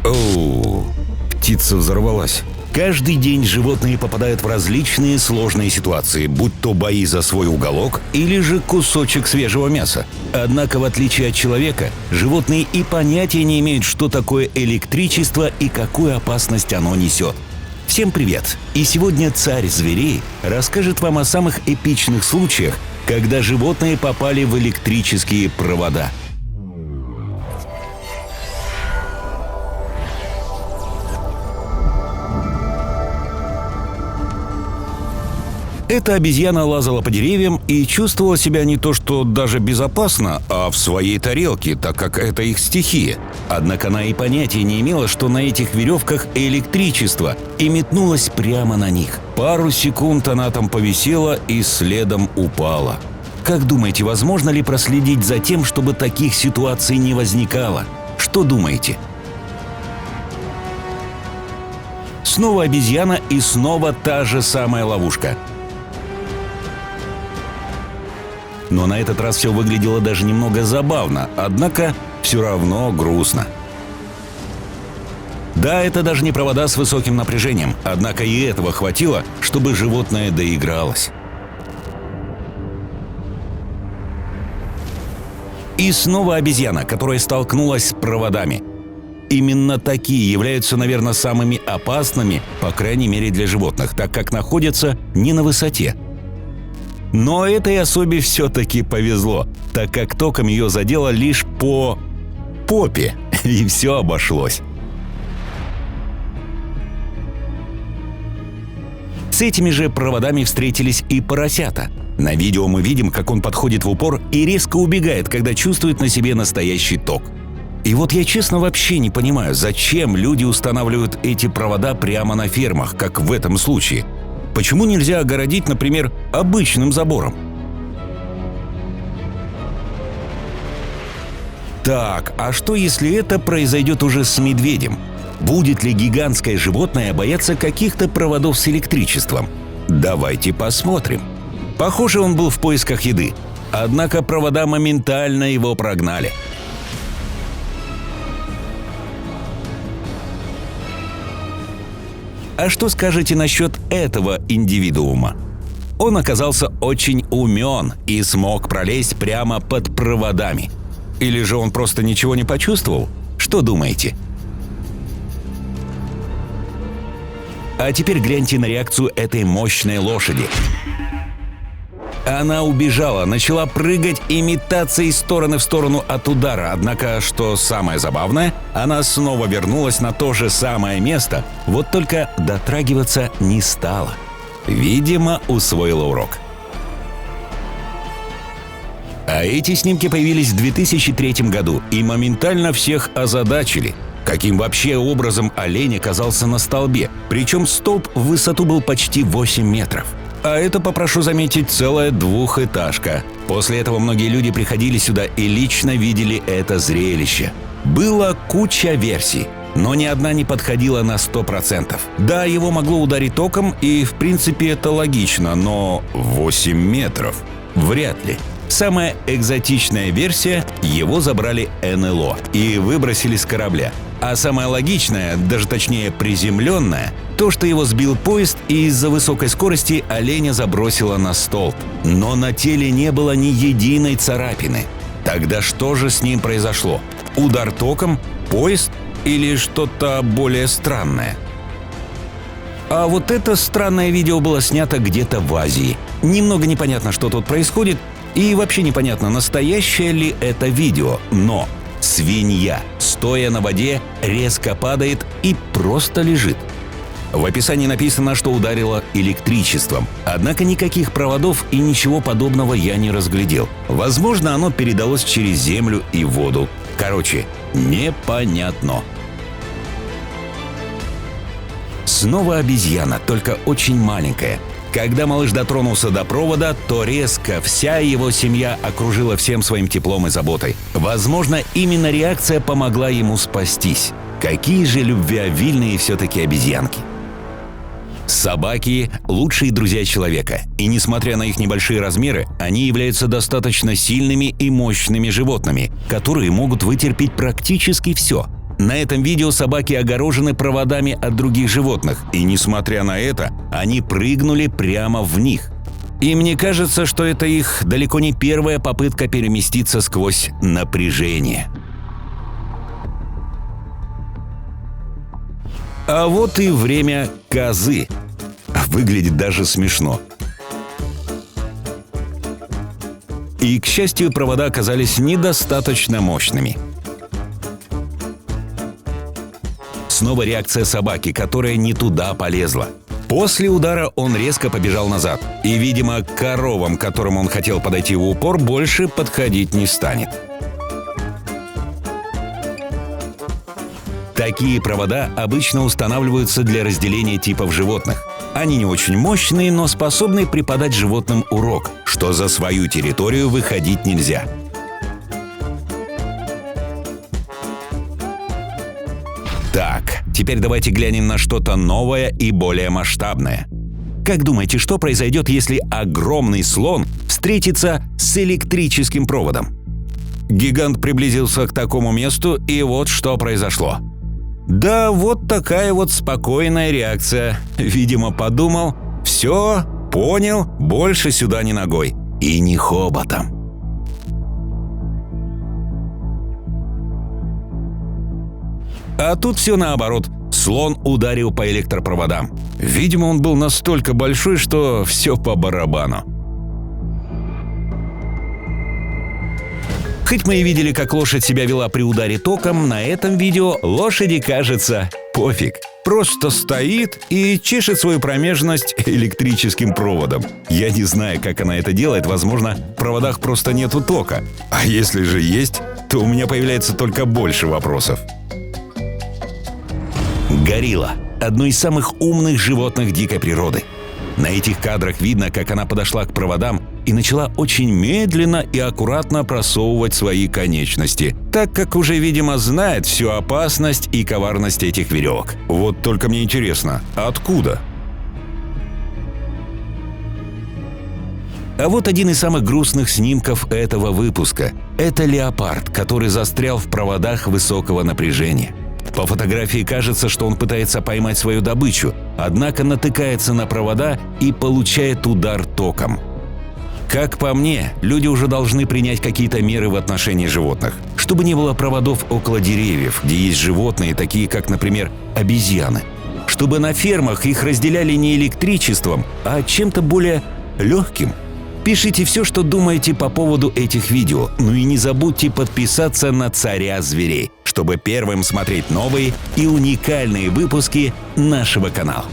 Оу, птица взорвалась. Каждый день животные попадают в различные сложные ситуации, будь то бои за свой уголок или же кусочек свежего мяса. Однако, в отличие от человека, животные и понятия не имеют, что такое электричество и какую опасность оно несет. Всем привет! И сегодня царь зверей расскажет вам о самых эпичных случаях, когда животные попали в электрические провода. Эта обезьяна лазала по деревьям и чувствовала себя не то что даже безопасно, а в своей тарелке, так как это их стихия. Однако она и понятия не имела, что на этих веревках электричество, и метнулась прямо на них. Пару секунд она там повисела и следом упала. Как думаете, возможно ли проследить за тем, чтобы таких ситуаций не возникало? Что думаете? Снова обезьяна и снова та же самая ловушка. Но на этот раз все выглядело даже немного забавно, однако все равно грустно. Да, это даже не провода с высоким напряжением, однако и этого хватило, чтобы животное доигралось. И снова обезьяна, которая столкнулась с проводами. Именно такие являются, наверное, самыми опасными, по крайней мере для животных, так как находятся не на высоте. Но этой особе все-таки повезло, так как током ее задело лишь по попе, и все обошлось. С этими же проводами встретились и поросята. На видео мы видим, как он подходит в упор и резко убегает, когда чувствует на себе настоящий ток. И вот я честно вообще не понимаю, зачем люди устанавливают эти провода прямо на фермах, как в этом случае. Почему нельзя огородить, например, обычным забором? Так, а что если это произойдет уже с медведем? Будет ли гигантское животное бояться каких-то проводов с электричеством? Давайте посмотрим. Похоже, он был в поисках еды. Однако провода моментально его прогнали. А что скажете насчет этого индивидуума? Он оказался очень умен и смог пролезть прямо под проводами. Или же он просто ничего не почувствовал? Что думаете? А теперь гляньте на реакцию этой мощной лошади. Она убежала, начала прыгать и метаться из стороны в сторону от удара. Однако, что самое забавное, она снова вернулась на то же самое место, вот только дотрагиваться не стала. Видимо, усвоила урок. А эти снимки появились в 2003 году и моментально всех озадачили. Каким вообще образом олень оказался на столбе? Причем столб в высоту был почти 8 метров. А это, попрошу заметить, целая двухэтажка. После этого многие люди приходили сюда и лично видели это зрелище. Была куча версий, но ни одна не подходила на 100%. Да, его могло ударить током, и в принципе это логично, но 8 метров? Вряд ли. Самая экзотичная версия – его забрали НЛО и выбросили с корабля. А самая логичная, даже точнее приземленная, то, что его сбил поезд и из-за высокой скорости оленя забросило на столб. Но на теле не было ни единой царапины. Тогда что же с ним произошло? Удар током? Поезд? Или что-то более странное? А вот это странное видео было снято где-то в Азии. Немного непонятно, что тут происходит, и вообще непонятно, настоящее ли это видео, но свинья, стоя на воде, резко падает и просто лежит. В описании написано, что ударило электричеством, однако никаких проводов и ничего подобного я не разглядел. Возможно, оно передалось через землю и воду. Короче, непонятно. Снова обезьяна, только очень маленькая. Когда малыш дотронулся до провода, то резко вся его семья окружила всем своим теплом и заботой. Возможно, именно реакция помогла ему спастись. Какие же любвеобильные все-таки обезьянки. Собаки – лучшие друзья человека, и несмотря на их небольшие размеры, они являются достаточно сильными и мощными животными, которые могут вытерпеть практически все. На этом видео собаки огорожены проводами от других животных, и несмотря на это, они прыгнули прямо в них. И мне кажется, что это их далеко не первая попытка переместиться сквозь напряжение. А вот и время козы. Выглядит даже смешно. И, к счастью, провода оказались недостаточно мощными. Снова реакция собаки, которая не туда полезла. После удара он резко побежал назад. И, видимо, к коровам, к которым он хотел подойти в упор, больше подходить не станет. Такие провода обычно устанавливаются для разделения типов животных. Они не очень мощные, но способны преподать животным урок, что за свою территорию выходить нельзя. Так, теперь давайте глянем на что-то новое и более масштабное. Как думаете, что произойдет, если огромный слон встретится с электрическим проводом? Гигант приблизился к такому месту, и вот что произошло. Да, вот такая вот спокойная реакция. Видимо, подумал: все, понял, больше сюда ни ногой. И не хоботом. А тут все наоборот. Слон ударил по электропроводам. Видимо, он был настолько большой, что все по барабану. Хоть мы и видели, как лошадь себя вела при ударе током, на этом видео лошади, кажется, пофиг. Просто стоит и чешет свою промежность электрическим проводом. Я не знаю, как она это делает, возможно, в проводах просто нету тока. А если же есть, то у меня появляется только больше вопросов. Горилла – одно из самых умных животных дикой природы. На этих кадрах видно, как она подошла к проводам и начала очень медленно и аккуратно просовывать свои конечности, так как уже, видимо, знает всю опасность и коварность этих веревок. Вот только мне интересно, откуда? А вот один из самых грустных снимков этого выпуска. Это леопард, который застрял в проводах высокого напряжения. По фотографии кажется, что он пытается поймать свою добычу, однако натыкается на провода и получает удар током. Как по мне, люди уже должны принять какие-то меры в отношении животных, чтобы не было проводов около деревьев, где есть животные, такие как, например, обезьяны. Чтобы на фермах их разделяли не электричеством, а чем-то более легким. Пишите все, что думаете по поводу этих видео, ну и не забудьте подписаться на Царя Зверей, чтобы первым смотреть новые и уникальные выпуски нашего канала.